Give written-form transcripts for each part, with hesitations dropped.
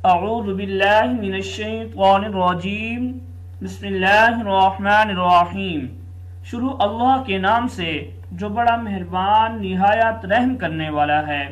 اعوذ باللہ من الشیطان الرجیم بسم اللہ الرحمن الرحیم۔ شروع اللہ کے نام سے جو بڑا مہربان نہایت رحم کرنے والا ہے۔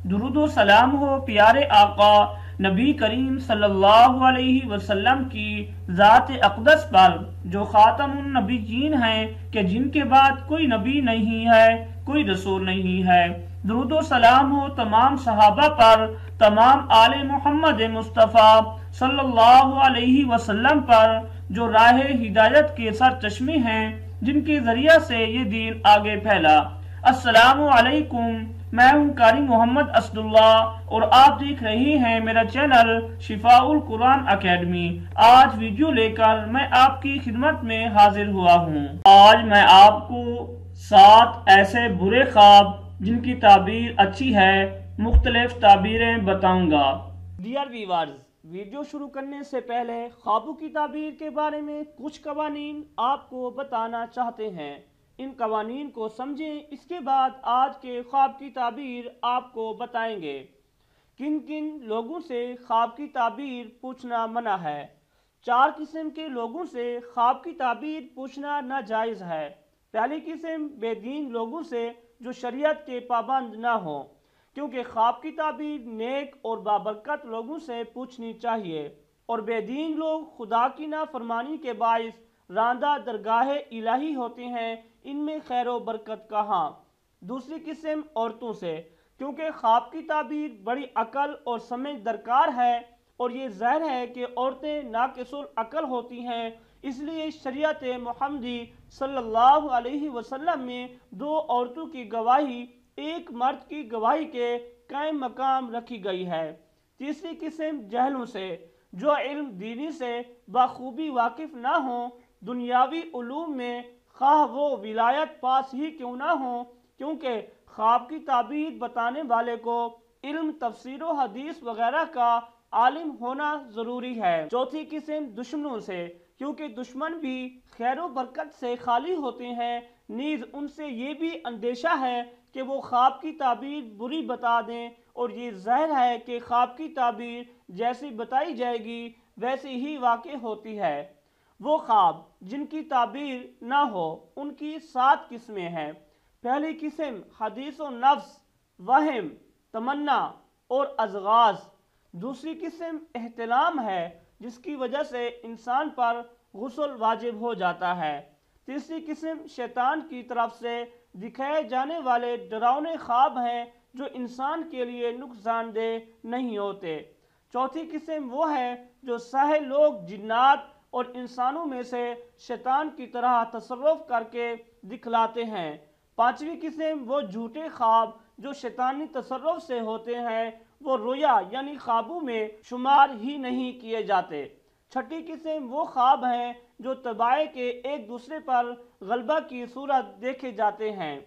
درود و سلام ہو پیارے آقا نبی کریم صلی اللہ علیہ وسلم کی ذات اقدس پر جو خاتم النبیین ہیں کہ جن کے بعد کوئی نبی نہیں ہے، کوئی رسول نہیں ہے۔ درود و سلام ہو تمام صحابہ پر، تمام آل محمد مصطفیٰ صلی اللہ علیہ وسلم پر جو راہ ہدایت کے سرچشمے ہیں، جن کے ذریعہ سے یہ دین آگے پھیلا۔ السلام علیکم، میں ہوں قاری محمد اسد اللہ اور آپ دیکھ رہے ہیں میرا چینل شفاء القرآن اکیڈمی۔ آج ویڈیو لے کر میں آپ کی خدمت میں حاضر ہوا ہوں۔ آج میں آپ کو 7 ایسے برے خواب جن کی تعبیر اچھی ہے، مختلف تعبیریں بتاؤں گا۔ ڈیئر ویورز، ویڈیو شروع کرنے سے پہلے خوابوں کی تعبیر کے بارے میں کچھ قوانین آپ کو بتانا چاہتے ہیں۔ ان قوانین کو سمجھیں، اس کے بعد آج کے خواب کی تعبیر آپ کو بتائیں گے۔ کن کن لوگوں سے خواب کی تعبیر پوچھنا منع ہے؟ 4 قسم کے لوگوں سے خواب کی تعبیر پوچھنا ناجائز ہے۔ پہلی قسم بے دین لوگوں سے جو شریعت کے پابند نہ ہوں، کیونکہ خواب کی تعبیر نیک اور بابرکت لوگوں سے پوچھنی چاہیے، اور بے دین لوگ خدا کی نافرمانی کے باعث راندہ درگاہ الہی ہوتے ہیں، ان میں خیر و برکت کہاں۔ دوسری قسم عورتوں سے، کیونکہ خواب کی تعبیر بڑی عقل اور سمجھ درکار ہے، اور یہ ظاہر ہے کہ عورتیں ناقص العقل ہوتی ہیں، اس لیے شریعت محمدی صلی اللہ علیہ وسلم میں 2 عورتوں کی گواہی ایک مرد کی گواہی کے قائم مقام رکھی گئی ہے۔ تیسری قسم جہلوں سے، جو علم دینی سے بخوبی واقف نہ ہوں، دنیاوی علوم میں خواہ وہ ولایت پاس ہی کیوں نہ ہوں، کیونکہ خواب کی تعبیر بتانے والے کو علم تفسیر و حدیث وغیرہ کا عالم ہونا ضروری ہے۔ چوتھی قسم دشمنوں سے، کیونکہ دشمن بھی خیر و برکت سے خالی ہوتے ہیں، نیز ان سے یہ بھی اندیشہ ہے کہ وہ خواب کی تعبیر بری بتا دیں، اور یہ ظاہر ہے کہ خواب کی تعبیر جیسی بتائی جائے گی ویسی ہی واقع ہوتی ہے۔ وہ خواب جن کی تعبیر نہ ہو، ان کی 7 قسمیں ہیں۔ پہلی قسم حدیث و نفس، وہم، تمنا اور ازغاز۔ دوسری قسم احتلام ہے، جس کی وجہ سے انسان پر غسل واجب ہو جاتا ہے۔ تیسری قسم شیطان کی طرف سے دکھائے جانے والے ڈراؤنے خواب ہیں، جو انسان کے لیے نقصان دہ نہیں ہوتے۔ چوتھی قسم وہ ہے جو ساحر لوگ جنات اور انسانوں میں سے شیطان کی طرح تصرف کر کے دکھلاتے ہیں۔ پانچویں قسم وہ جھوٹے خواب جو شیطانی تصرف سے ہوتے ہیں، وہ رویا یعنی خوابوں میں شمار ہی نہیں کیے جاتے۔ چھٹی قسم وہ خواب ہیں جو طباع کے ایک دوسرے پر غلبہ کی صورت دیکھے جاتے ہیں۔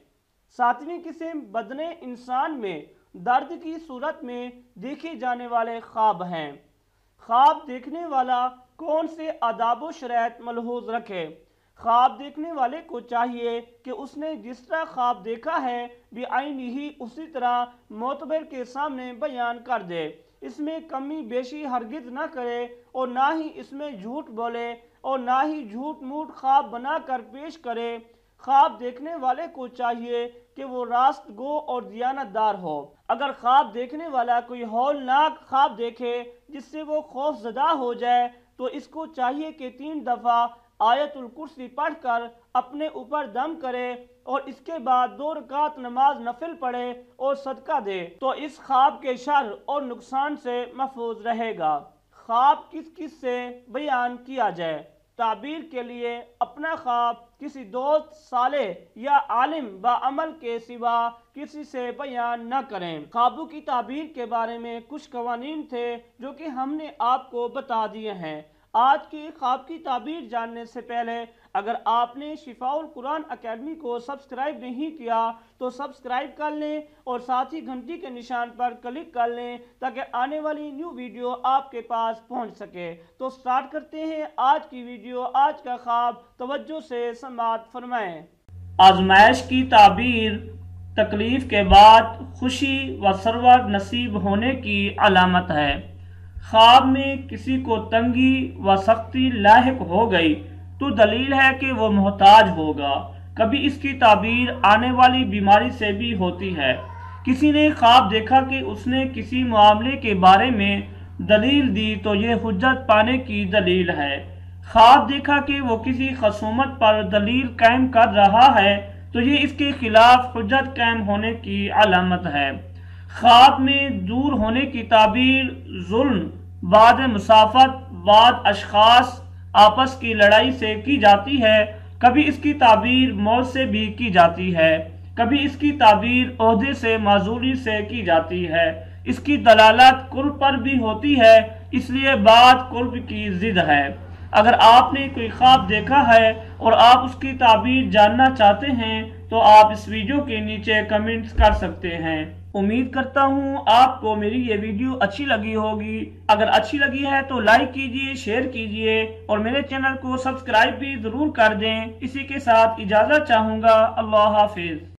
ساتویں قسم بدن انسان میں درد کی صورت میں دیکھے جانے والے خواب ہیں۔ خواب دیکھنے والا کون سے آداب و شرائط ملحوظ رکھے؟ خواب دیکھنے والے کو چاہیے کہ اس نے جس طرح خواب دیکھا ہے بعینہ ہی اسی طرح معتبر کے سامنے بیان کر دے، اس میں کمی بیشی ہرگز نہ کرے، اور نہ ہی اس میں جھوٹ بولے، اور نہ ہی جھوٹ موٹ خواب بنا کر پیش کرے۔ خواب دیکھنے والے کو چاہیے کہ وہ راست گو اور دیانت دار ہو۔ اگر خواب دیکھنے والا کوئی ہولناک خواب دیکھے جس سے وہ خوف زدہ ہو جائے، تو اس کو چاہیے کہ 3 دفعہ آیت الکرسی پڑھ کر اپنے اوپر دم کرے، اور اس کے بعد 2 رکعت نماز نفل پڑھے اور صدقہ دے، تو اس خواب کے شر اور نقصان سے محفوظ رہے گا۔ خواب کس کس سے بیان کیا جائے؟ تعبیر کے لیے اپنا خواب کسی دوست صالح یا عالم باعمل کے سوا کسی سے بیان نہ کریں۔ خوابوں کی تعبیر کے بارے میں کچھ قوانین تھے جو کہ ہم نے آپ کو بتا دیے ہیں۔ آج کی خواب کی تعبیر جاننے سے پہلے اگر آپ نے شفاء القرآن اکیڈمی کو سبسکرائب نہیں کیا تو سبسکرائب کر لیں، اور ساتھ ہی گھنٹی کے نشان پر کلک کر لیں تاکہ آنے والی نیو ویڈیو آپ کے پاس پہنچ سکے۔ تو سٹارٹ کرتے ہیں آج کی ویڈیو۔ آج کا خواب توجہ سے سماعت فرمائیں۔ آزمائش کی تعبیر تکلیف کے بعد خوشی و سرور نصیب ہونے کی علامت ہے۔ خواب میں کسی کو تنگی و سختی لاحق ہو گئی تو دلیل ہے کہ وہ محتاج ہوگا۔ کبھی اس کی تعبیر آنے والی بیماری سے بھی ہوتی ہے۔ کسی نے خواب دیکھا کہ اس نے کسی معاملے کے بارے میں دلیل دی تو یہ حجت پانے کی دلیل ہے۔ خواب دیکھا کہ وہ کسی خصومت پر دلیل قائم کر رہا ہے تو یہ اس کے خلاف حجت قائم ہونے کی علامت ہے۔ خواب میں دور ہونے کی تعبیر ظلم، بعد مسافت، بعد اشخاص آپس کی لڑائی سے کی جاتی ہے۔ کبھی اس کی تعبیر موت سے بھی کی جاتی ہے، کبھی اس کی تعبیر عہدے سے معذوری سے کی جاتی ہے۔ اس کی دلالت قرب پر بھی ہوتی ہے، اس لیے بات قرب کی ضد ہے۔ اگر آپ نے کوئی خواب دیکھا ہے اور آپ اس کی تعبیر جاننا چاہتے ہیں تو آپ اس ویڈیو کے نیچے کمنٹس کر سکتے ہیں۔ امید کرتا ہوں آپ کو میری یہ ویڈیو اچھی لگی ہوگی۔ اگر اچھی لگی ہے تو لائک کیجئے، شیئر کیجئے اور میرے چینل کو سبسکرائب بھی ضرور کر دیں۔ اسی کے ساتھ اجازت چاہوں گا۔ اللہ حافظ۔